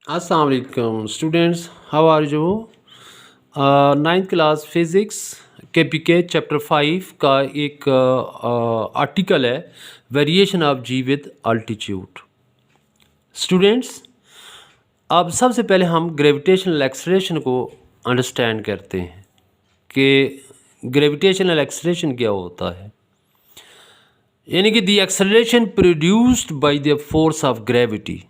अस्सलाम वालेकुम students, how are you? Ninth class physics के पी के चैप्टर 5 का एक आर्टिकल है, variation of g with altitude. Students, अब सबसे पहले हम ग्रेविटेशनल एक्सेलरेशन को अंडरस्टैंड करते हैं कि ग्रेविटेशनल एक्सेलरेशन क्या होता है। यानी कि the acceleration produced by the force of gravity.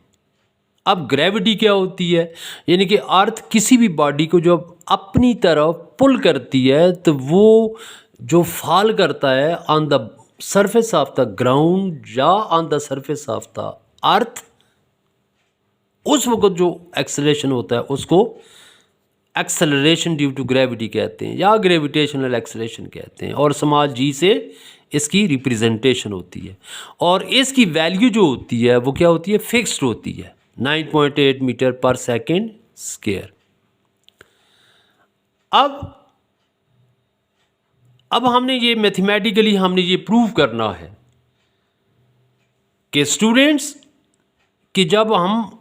अब ग्रेविटी क्या होती है? यानी कि अर्थ किसी भी बॉडी को जब अपनी तरफ पुल करती है तो वो जो फॉल करता है on the surface of the ground या on the surface of the earth, उस वक्त जो एक्सेलरेशन होता है उसको एक्सेलरेशन ड्यू टू ग्रेविटी कहते हैं या ग्रेविटेशनल एक्सेलरेशन कहते हैं, और स्मॉल जी से इसकी रिप्रेजेंटेशन होती है। और इसकी वैल्यू जो होती है वो क्या होती है? फिक्स्ड होती है, 9.8 मीटर पर सेकेंड स्क्वायर। अब हमने ये मैथमेटिकली हमने ये प्रूव करना है कि स्टूडेंट्स कि जब हम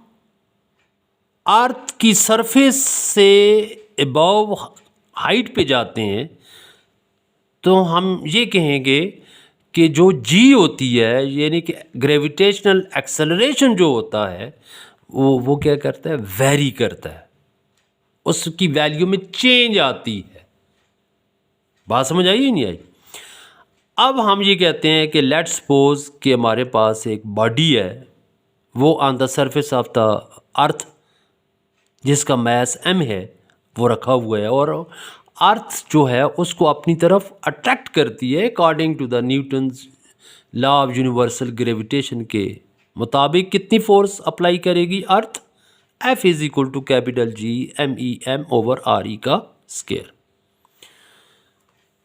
अर्थ की सरफेस से अबव हाइट पे जाते हैं तो हम ये कहेंगे कि जो जी होती है यानी कि ग्रेविटेशनल एक्सेलरेशन जो होता है वो क्या करता है? वेरी करता है, उसकी वैल्यू में चेंज आती है। बात समझ आई या नहीं आई? अब हम ये कहते हैं कि लेट्स सपोज कि हमारे पास एक बॉडी है, वो on the surface of the अर्थ जिसका मास m है वो रखा हुआ है, और अर्थ जो है उसको अपनी तरफ अट्रैक्ट करती है according to the Newton's law of universal gravitation के मुताबिक। कितनी फोर्स अप्लाई करेगी earth? F is equal to capital G MEM over RE का स्क्वायर।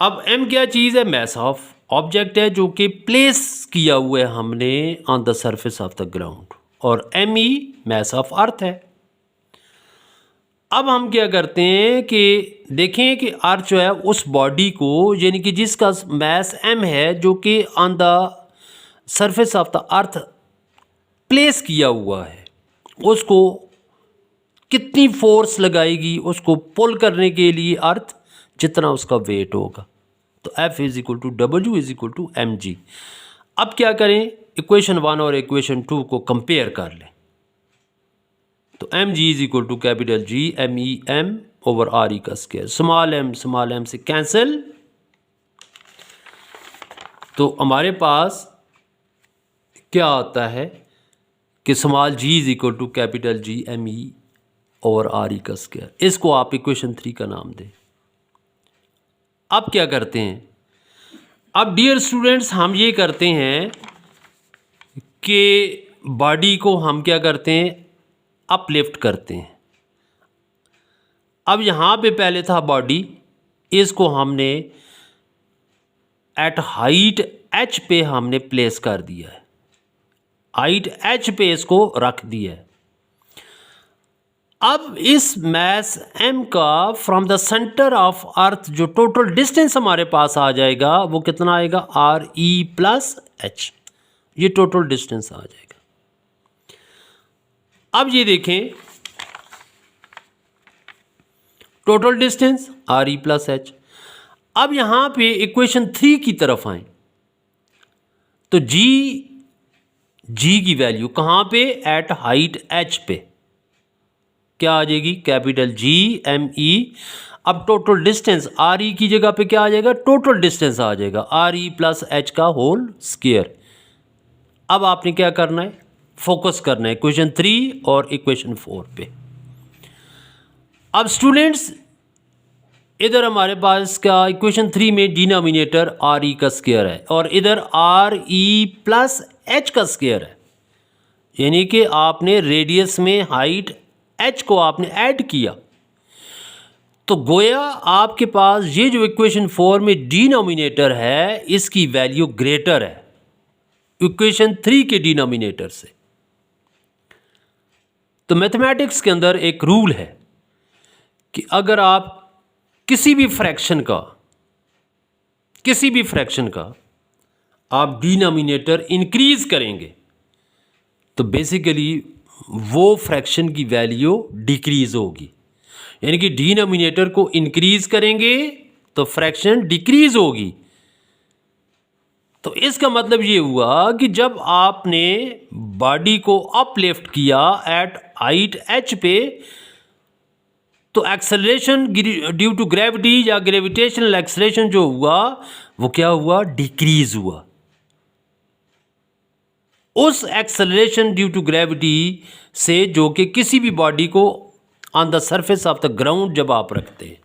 अब m क्या चीज़ है? मैस ऑफ ऑब्जेक्ट है जो कि प्लेस किया हुआ है हमने on the surface of the ground, और ME मैस ऑफ अर्थ है। अब हम क्या करते हैं कि देखें कि अर्थ जो है उस बॉडी को यानी कि जिसका मैस m है जो कि on the surface of the earth place किया हुआ है, उसको कितनी फोर्स लगाएगी उसको पुल करने के लिए अर्थ? जितना उसका वेट होगा। तो F is equal to W is equal to mg। अब क्या करें? इक्वेशन 1 और इक्वेशन 2 को कंपेयर कर लें। तो mg is equal to capital G MEM over RE का स्क्वायर। स्मॉल m से कैंसिल, तो हमारे पास क्या आता है कि small g is equal to capital G ME over RE का स्क्वायर। इसको आप इक्वेशन 3 का नाम दें। अब क्या करते हैं? अब डियर स्टूडेंट्स हम ये करते हैं कि बॉडी को हम क्या करते हैं? अपलिफ्ट करते हैं। अब यहाँ पे पहले था बॉडी, इसको हमने एट हाइट h पे हमने प्लेस कर दिया है, हाइट h पे इसको रख दिया है। अब इस मैस m का from the centre of earth जो टोटल डिस्टेंस हमारे पास आ जाएगा वो कितना आएगा? RE प्लस h, ये टोटल डिस्टेंस आ जाएगा। अब ये देखें total distance RE plus h। अब यहाँ पे इक्वेशन 3 की तरफ आए तो g की वैल्यू कहाँ पे? एट हाइट h पे क्या आ जाएगी? Capital G ME। अब टोटल डिस्टेंस RE की जगह पे क्या आ जाएगा? टोटल डिस्टेंस आ जाएगा RE प्लस h का होल स्क्वायर। अब आपने क्या करना है? फोकस करना है इक्वेशन 3 और इक्वेशन 4 पे। अब स्टूडेंट्स इधर हमारे पास क्या इक्वेशन 3 में डिनोमिनेटर RE का स्क्वायर है और इधर RE प्लस h का स्क्वायर है, यानी कि आपने रेडियस में हाइट h को आपने ऐड किया। तो गोया आपके पास ये जो इक्वेशन 4 में डिनोमिनेटर है इसकी वैल्यू ग्रेटर है इक्वेशन 3 के डिनोमिनेटर से। तो मैथमेटिक्स के अंदर एक रूल है कि अगर आप किसी भी फ्रैक्शन का आप डिनोमिनेटर इंक्रीज करेंगे तो बेसिकली वो फ्रैक्शन की वैल्यू डिक्रीज होगी। यानी कि डिनोमिनेटर को इंक्रीज करेंगे तो फ्रैक्शन डिक्रीज होगी। तो इसका मतलब ये हुआ कि जब आपने बॉडी को अपलिफ्ट किया एट हाइट h पे, तो एक्सेलरेशन ड्यू टू ग्रेविटी या ग्रेविटेशनल एक्सेलरेशन जो हुआ वो क्या हुआ, डिक्रीज हुआ। उस एक्सेलरेशन ड्यू टू ग्रेविटी से जो कि किसी भी बॉडी को on the surface of the ground जब आप रखते हैं,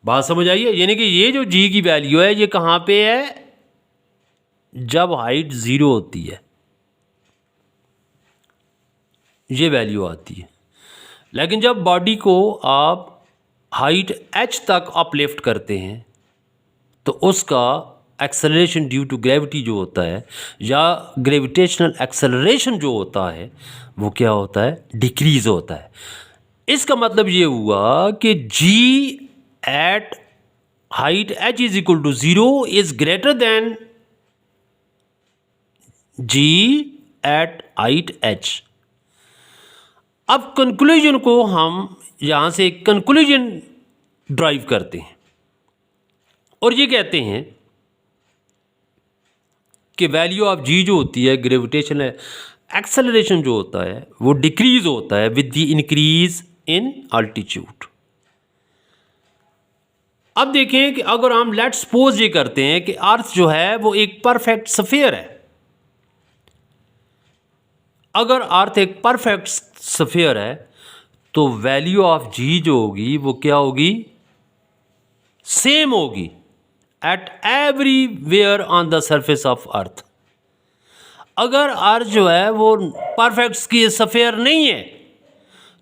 बात समझ आई है। यानी कि ये जो जी की वैल्यू है ये कहाँ पे है, जब हाइट 0 होती है ये वैल्यू आती है। लेकिन जब बॉडी को आप हाइट h तक अपलिफ्ट करते हैं तो उसका एक्सेलरेशन ड्यू टू ग्रेविटी जो होता है या ग्रेविटेशनल एक्सेलरेशन जो होता है वो क्या होता है, डिक्रीज होता है। इसका मतलब ये हुआ कि g at height h is equal to 0 is greater than g at height h। अब कंक्लूजन को हम यहां से कंक्लूजन ड्राइव करते हैं और ये कहते हैं कि वैल्यू ऑफ जी जो होती है, ग्रेविटेशनल एक्सेलरेशन जो होता है वो डिक्रीज होता है with the increase in altitude. अब देखें कि अगर हम लेट सपोज ये करते हैं कि अर्थ जो है वो एक परफेक्ट स्फीयर है। अगर अर्थ एक परफेक्ट स्फीयर है तो वैल्यू ऑफ जी जो होगी वो क्या होगी, सेम होगी eight everywhere on the surface of earth. अगर अर्थ जो है वो परफेक्ट की स्फीयर नहीं है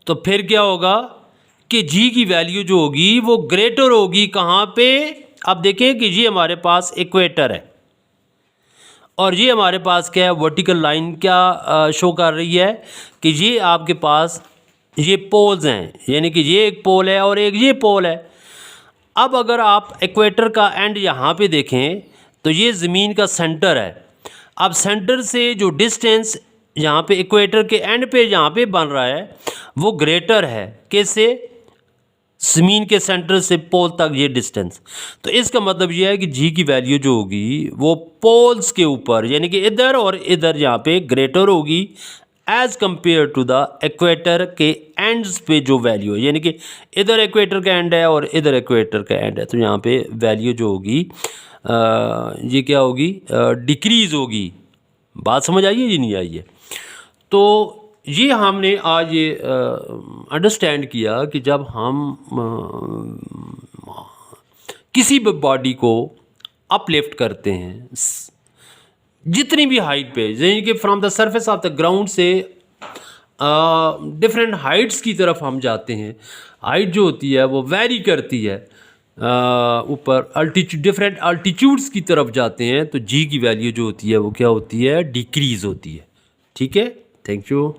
तो फिर क्या होगा कि जी की वैल्यू जो होगी वो ग्रेटर होगी कहाँ पे। अब देखें कि ये हमारे पास इक्वेटर है और ये हमारे पास क्या है, वर्टिकल लाइन क्या शो कर रही है कि ये आपके पास ये पोल्स हैं, यानी कि ये एक पोल है और एक ये पोल है। अब अगर आप इक्वेटर का एंड यहाँ पे देखें तो ये ज़मीन का सेंटर है। अब सेंटर से जो डिस्टेंस यहाँ पे इक्वेटर के एंड पे यहाँ पे बन रहा है वो ग्रेटर है कैसे, ज़मीन के सेंटर से पोल तक ये डिस्टेंस। तो इसका मतलब ये है कि जी की वैल्यू जो होगी वो पोल्स के ऊपर यानी कि इधर और इधर यहाँ पे ग्रेटर होगी as compared to the equator के एंड्स पे जो वैल्यू है। यानी कि इधर इक्वेटर का एंड है और इधर इक्वेटर का एंड है तो यहाँ पे वैल्यू जो होगी ये क्या होगी, डिक्रीज़ होगी। बात समझ आई है, ये नहीं आई है। तो ये हमने आज ये अंडरस्टैंड किया कि जब हम किसी भी बॉडी को अपलिफ्ट करते हैं जितनी भी हाइट पे, यानी कि from the surface of the ground से डिफरेंट हाइट्स की तरफ हम जाते हैं, हाइट जो होती है वो वैरी करती है, ऊपर डिफरेंट अल्टीट्यूड्स की तरफ जाते हैं तो जी की वैल्यू जो होती है वो क्या होती है, डिक्रीज़ होती है। ठीक है, थैंक यू।